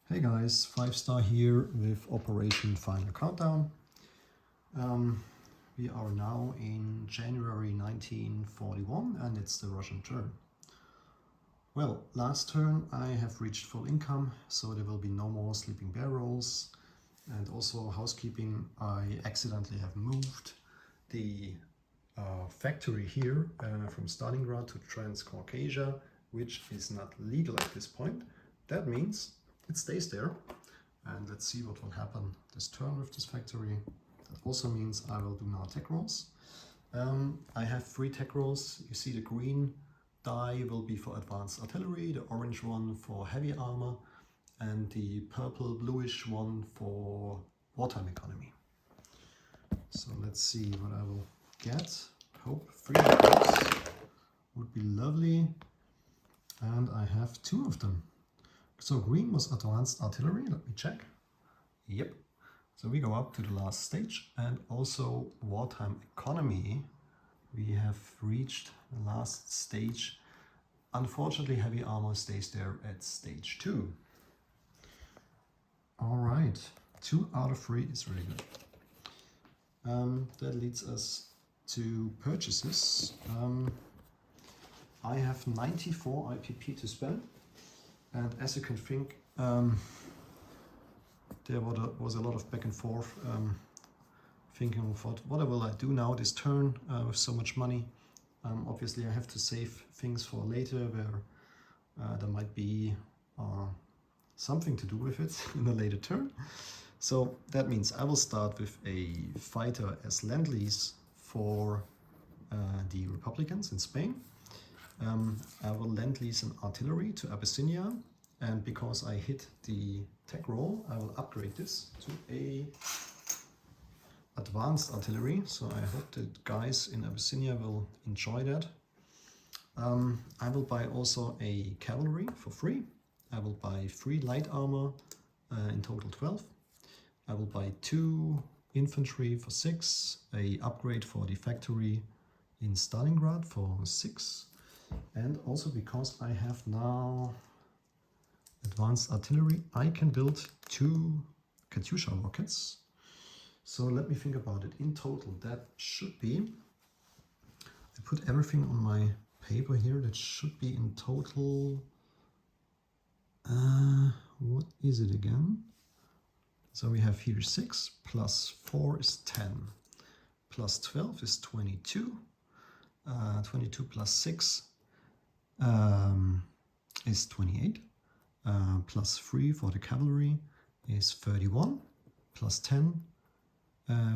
Hey guys, 5-star here with Operation Final Countdown. We are now in January 1941 and it's the Russian turn. Well, last turn I have reached full income, so there will be no more sleeping bear rolls. And also housekeeping, I accidentally have moved the factory here from Stalingrad to Transcaucasia, which is not legal at this point. That means it stays there, and let's see what will happen this turn with this factory. That also means I will do now tech rolls. I have 3 tech rolls. You see the green die will be for advanced artillery, the orange one for heavy armor, and the purple bluish one for wartime economy. So let's see what I will get. Hope 3 of those would be lovely, and I have 2 of them. So green was advanced artillery, let me check. Yep. So we go up to the last stage, and also wartime economy. We have reached the last stage. Unfortunately, heavy armor stays there at stage 2. All right, 2 out of 3 is really good. That leads us to purchases. I have 94 IPP to spend. And as you can think, there was a lot of back and forth thinking of what will I do now this turn with so much money. Obviously I have to save things for later where there might be something to do with it in a later turn. So that means I will start with a fighter as Lend-Lease for the Republicans in Spain. I will Lend-Lease an artillery to Abyssinia, and because I hit the tech roll, I will upgrade this to a advanced artillery. So I hope that guys in Abyssinia will enjoy that. I will buy also a cavalry for free. I will buy 3 light armor, in total 12. I will buy 2 infantry for 6, a upgrade for the factory in Stalingrad for 6. And also because I have now advanced artillery, I can build 2 Katyusha rockets. So let me think about it. In total, that should be, I put everything on my paper here, that should be in total, what is it again? So we have here 6 plus 4 is 10, plus 12 is 22, 22 plus 6 is 28, plus 3 for the cavalry is 31, plus 10,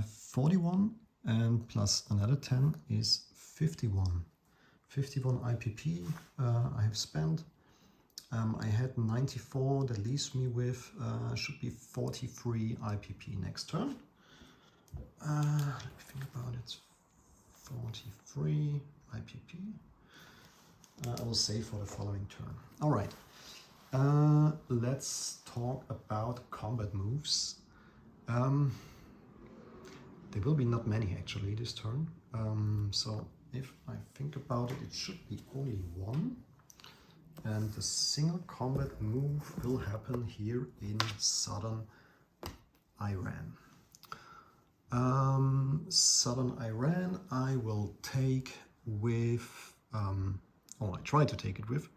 41, and plus another 10 is 51. 51 IPP I have spent. I had 94, that leaves me with should be 43 IPP next turn. Let me think about it. 43 IPP. I will save for the following turn. All right, let's talk about combat moves. There will be not many actually this turn. So if I think about it, it should be only 1. And the single combat move will happen here in southern Iran. Southern Iran I will take with, I try to take it with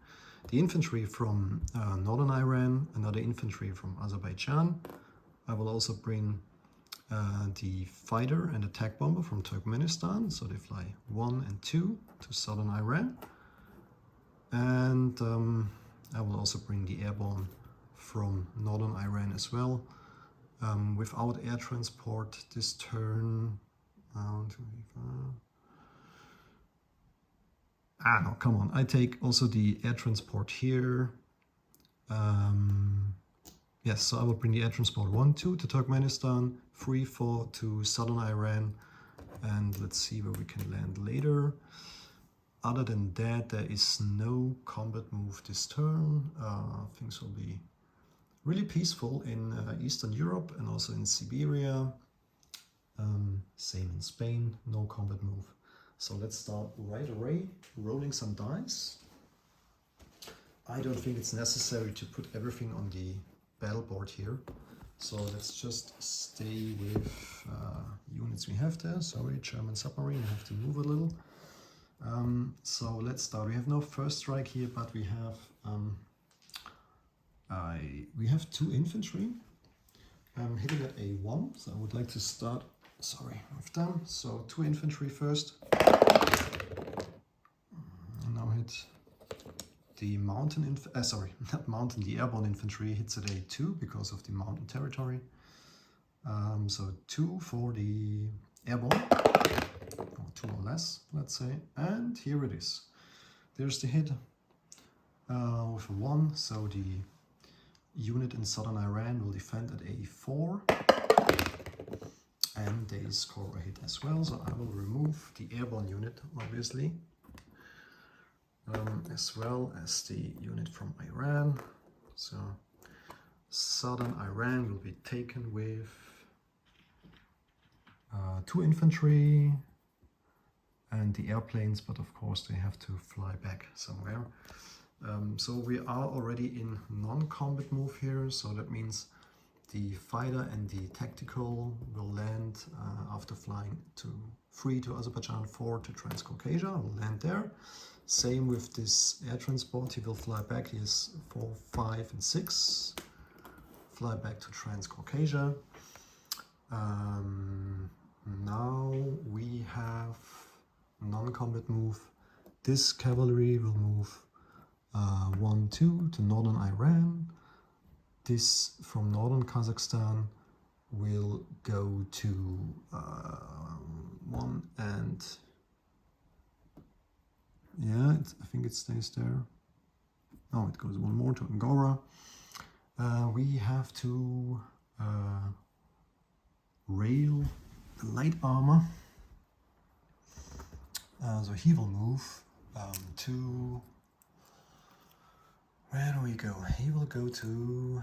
the infantry from northern Iran, another infantry from Azerbaijan. I will also bring the fighter and attack bomber from Turkmenistan, so they fly 1 and 2 to southern Iran. And I will also bring the airborne from northern Iran as well. Without air transport this turn, no, come on, I take also the air transport here. Yes, so I will bring the air transport 1, 2 to Turkmenistan, 3, 4 to southern Iran, and let's see where we can land later. Other than that, there is no combat move this turn. Things will be really peaceful in Eastern Europe and also in Siberia. Same in Spain, no combat move. So let's start right away rolling some dice. I don't think it's necessary to put everything on the battle board here. So let's just stay with units we have there. Sorry, German submarine, I have to move a little. So let's start. We have no first strike here, but we have 2 infantry hitting at A1. So I would like to start, with them. So 2 infantry first. Now hit the mountain, the airborne infantry hits at A2 because of the mountain territory. So 2 for the airborne, or 2 or less, let's say. And here it is. There's the hit with a 1. So the unit in southern Iran will defend at A4. And they score a hit as well. So I will remove the airborne unit, obviously. As well as the unit from Iran. So southern Iran will be taken with 2 infantry and the airplanes, but of course they have to fly back somewhere. So we are already in non-combat move here, so that means the fighter and the tactical will land after flying 3 to Azerbaijan, 4 to Transcaucasia, will land there. Same with this air transport, he will fly back, he has 4, 5 and 6, fly back to Transcaucasia. Now we have non-combat move. This cavalry will move 1, 2 to northern Iran. This from northern Kazakhstan will go to 1 and yeah, I think it stays there. Oh, it goes 1 more to Angora. We have to rail the light armor. So he will move to, where do we go? He will go to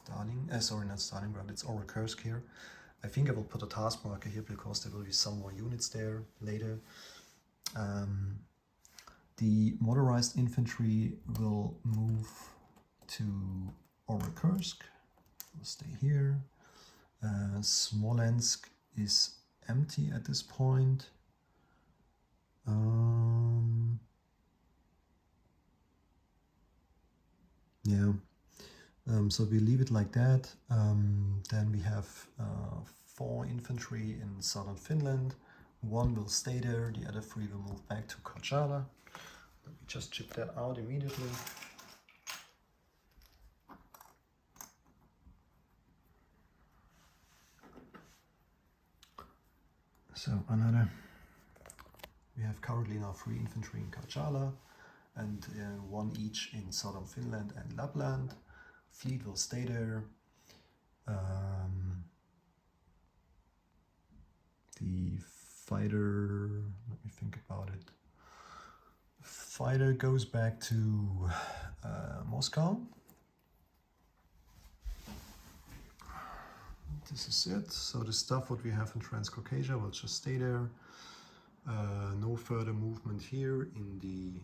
not Stalingrad, it's Orekursk here. I think I will put a task marker here because there will be some more units there later. The motorized infantry will move to Orekursk, will stay here. Smolensk is empty at this point. So we leave it like that. Then we have 4 infantry in southern Finland. 1 will stay there, the other 3 will move back to Karjala. Let me just chip that out immediately. So we have currently now 3 infantry in Karjala and 1 each in southern Finland and Lapland. Fleet will stay there. The fighter, let me think about it. Fighter goes back to Moscow. This is it. So the stuff what we have in Transcaucasia will just stay there. No further movement here in the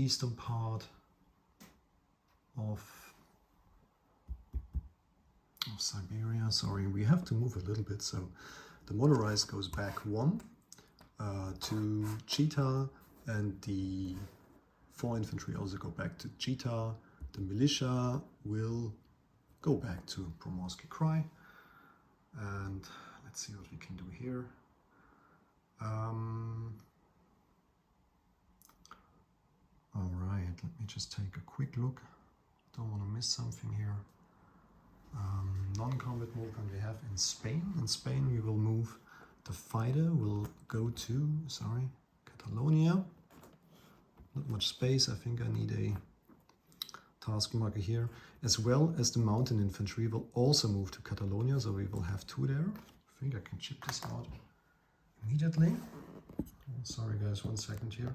eastern part of Siberia. Sorry, we have to move a little bit. So the motorized goes back 1 to Chita, and the 4 infantry also go back to Chita. The militia will go back to Pomorsky Krai. And let's see what we can do here. All right, let me just take a quick look. Don't want to miss something here. Non-combat movement we have in Spain. In Spain we will move, the fighter will go to, Catalonia. Not much space, I think I need a task marker here. As well as the mountain infantry will also move to Catalonia, so we will have 2 there. I think I can chip this out immediately. Sorry guys, 1 second here.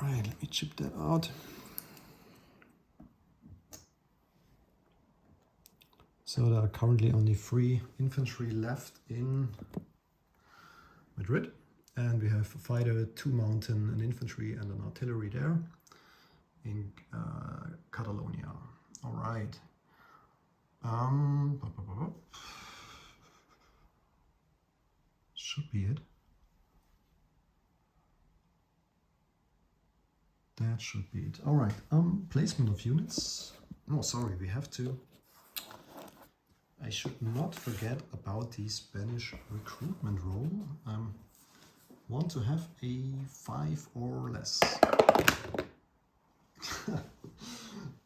Alright, let me chip that out. So there are currently only 3 infantry left in Madrid. And we have a fighter, 2 mountain, an infantry, and an artillery there in Catalonia. All right. Should be it. That should be it. All right. Placement of units. No, sorry, we have to. I should not forget about the Spanish recruitment role. Want to have a 5 or less.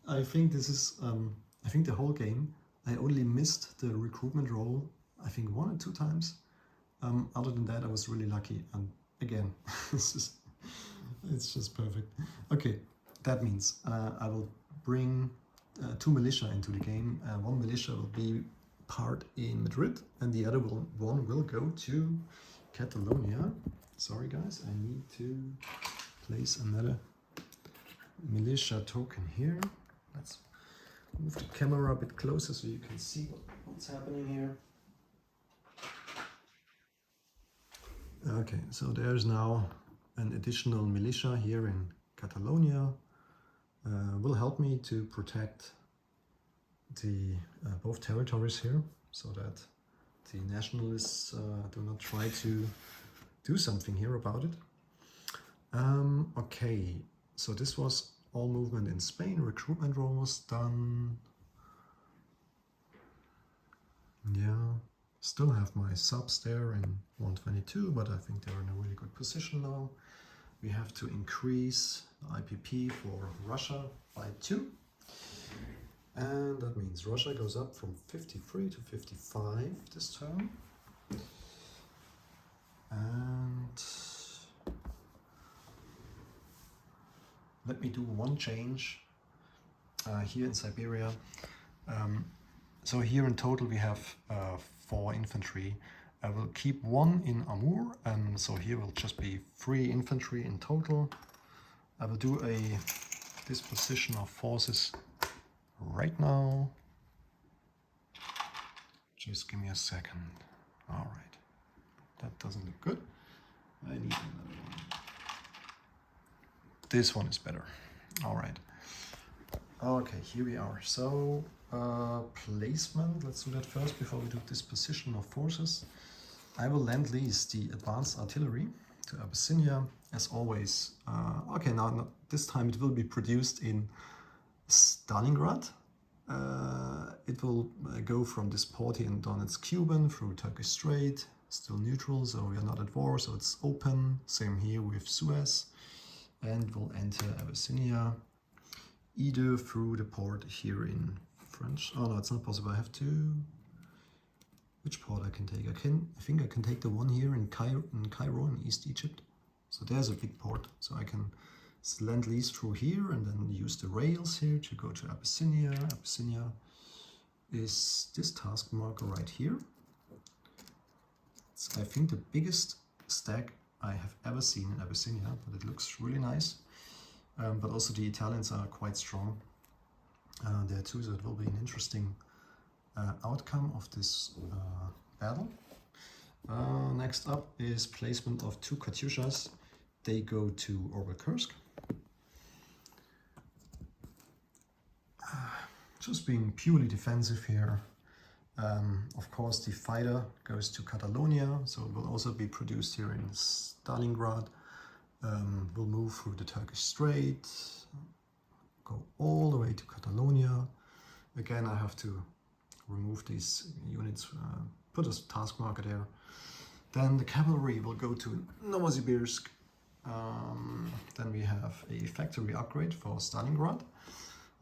I think this is. I think the whole game I only missed the recruitment role. I think 1 or 2 times. Other than that, I was really lucky. And again, it's just perfect. Okay, that means I will bring 2 militia into the game. 1 militia will be part in Madrid, and the other one will go to Catalonia. Sorry guys, I need to place another militia token here. Let's move the camera a bit closer so you can see what's happening here. Okay, so there's now an additional militia here in Catalonia. Will help me to protect the both territories here, so that the nationalists do not try to do something here about it. Okay, so this was all movement in Spain. Recruitment role was done. Yeah, still have my subs there in 122, but I think they're in a really good position now. We have to increase the IPP for Russia by 2. And that means Russia goes up from 53 to 55 this term. And let me do one change here in Siberia. So here in total we have 4 infantry. I will keep 1 in Amur, and so here will just be 3 infantry in total. I will do a disposition of forces right now. Just give me a second. All right, that doesn't look good. I need another one. This one is better. All right. Okay, here we are. So placement, let's do that first before we do disposition of forces. I will lend-lease the advanced artillery to Abyssinia, as always. Okay, now this time it will be produced in Stalingrad. It will go from this port here in Donetsk, Cuban, through Turkish Strait, still neutral, so we are not at war, so it's open. Same here with Suez, and we'll enter Abyssinia either through the port here in French. Oh no, it's not possible. I have to. Which port I can take? I think I can take the one here in Cairo in East Egypt. So there's a big port, so I can lend-lease through here and then use the rails here to go to Abyssinia. Abyssinia is this task marker right here. It's, I think, the biggest stack I have ever seen in Abyssinia, but it looks really nice. But also the Italians are quite strong there too, so it will be an interesting outcome of this battle. Next up is placement of 2 Katyushas. They go to Kursk. Just being purely defensive here. Of course, the fighter goes to Catalonia, so it will also be produced here in Stalingrad. We'll move through the Turkish Strait, go all the way to Catalonia. Again, I have to remove these units, put a task marker there. Then the cavalry will go to Novosibirsk. Then we have a factory upgrade for Stalingrad.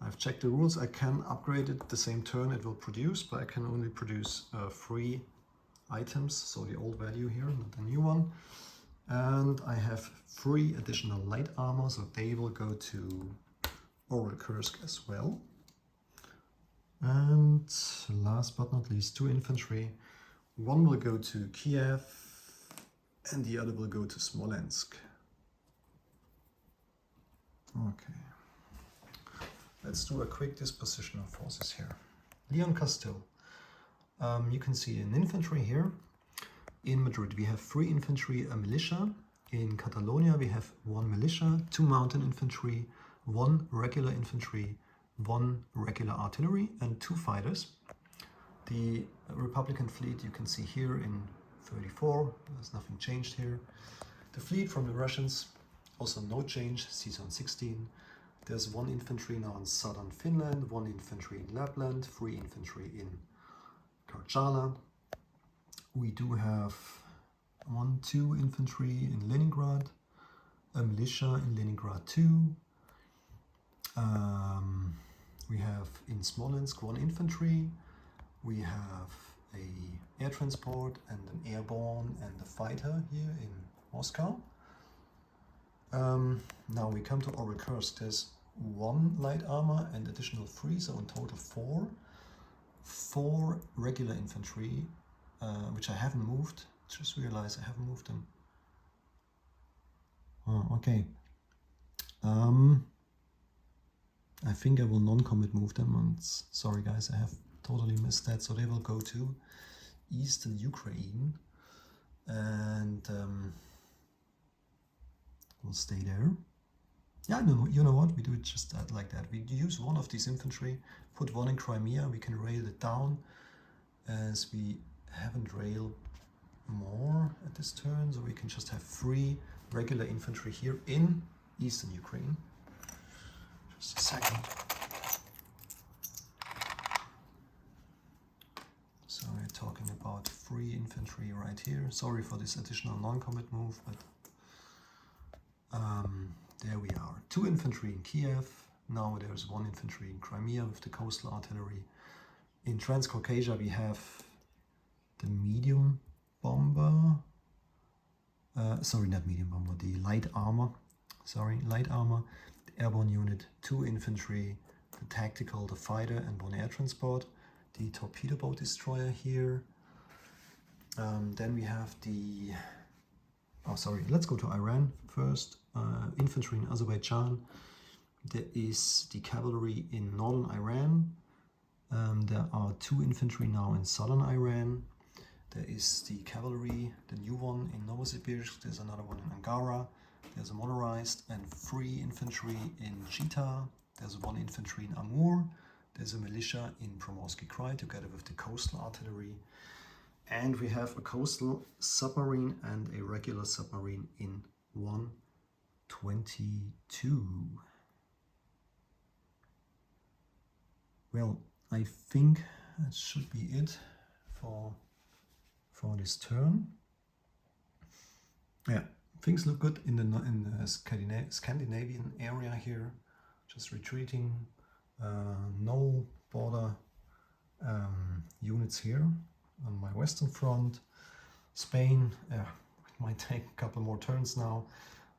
I've checked the rules. I can upgrade it the same turn it will produce, but I can only produce 3 items, so the old value here, not the new one. And I have 3 additional light armor, so they will go to Kursk as well. And last but not least, 2 infantry. One will go to Kiev and the other will go to Smolensk. Okay. Let's do a quick disposition of forces here. Leon Castile. You can see an infantry here. In Madrid we have 3 infantry, a militia. In Catalonia we have 1 militia, 2 mountain infantry, 1 regular infantry, 1 regular artillery and 2 fighters. The Republican fleet you can see here in 34, there's nothing changed here. The fleet from the Russians, also no change, season 16. There's 1 infantry now in southern Finland, 1 infantry in Lapland, 3 infantry in Karjala. We do have 2 infantry in Leningrad, a militia in Leningrad too. We have in Smolensk 1 infantry. We have a air transport and an airborne and a fighter here in Moscow. Now we come to Orekursk. There's 1 light armor and additional 3, so in total 4. 4 regular infantry, which I haven't moved. Just realized I haven't moved them. Oh, okay. I think I will non-commit move them, and sorry guys, I have totally missed that. So they will go to eastern Ukraine and we'll stay there. Yeah, no, you know what, we do it just like that. We use 1 of these infantry, put 1 in Crimea, we can rail it down as we haven't railed more at this turn, so we can just have 3 regular infantry here in eastern Ukraine. Just a second. So we're talking about 3 infantry right here. Sorry for this additional non-commit move, but there we are. 2 infantry in Kiev. Now there's 1 infantry in Crimea with the coastal artillery. In Transcaucasia we have the medium bomber. Sorry, not medium bomber, the light armor. Sorry, light armor. The airborne unit, 2 infantry, the tactical, the fighter and 1 air transport. The torpedo boat destroyer here. Then we have the... Oh, sorry, let's go to Iran first. Infantry in Azerbaijan. There is the cavalry in northern Iran. There are 2 infantry now in southern Iran. There is the cavalry, the new one in Novosibirsk. There's another one in Angara. There's a motorized and 3 infantry in Chita. There's 1 infantry in Amur. There's a militia in Primorsky Krai together with the coastal artillery. And we have a coastal submarine and a regular submarine in 122. Well, I think that should be it for this turn. Yeah, things look good in the Scandinavian area here. Just retreating. No border units here on my western front. Spain, it might take a couple more turns now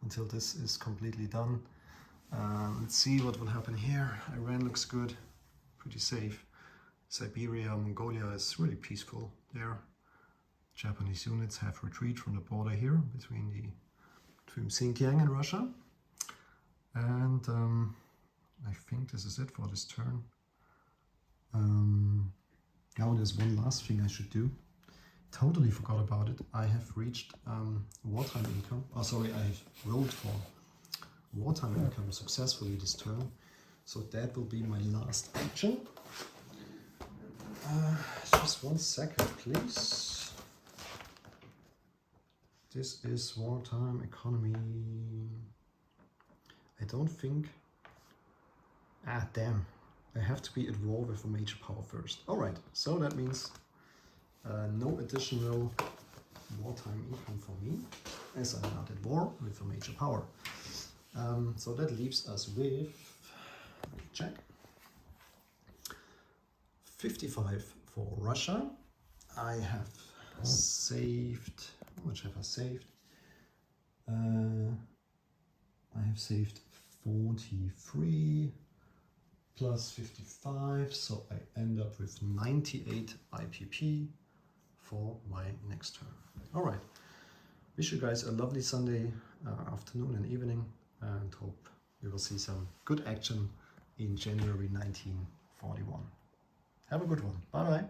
until this is completely done. Let's see what will happen here. Iran looks good, pretty safe. Siberia, Mongolia is really peaceful there. Japanese units have retreated from the border here between Xinjiang and Russia. And I think this is it for this turn. Now there's one last thing I should do. Totally forgot about it. I have reached wartime income. Oh, sorry, I have rolled for wartime income successfully this turn. So that will be my last action. Just 1 second, please. This is wartime economy. I don't think... Ah, damn. I have to be at war with a major power first. Alright, so that means no additional wartime income for me, as I'm not at war with a major power. So that leaves us with, check, 55 for Russia. I have saved, how much have I saved? I have saved 43 plus 55, so I end up with 98 IPP for my next turn. All right, wish you guys a lovely Sunday afternoon and evening, and hope we will see some good action in January 1941. Have a good one. Bye bye.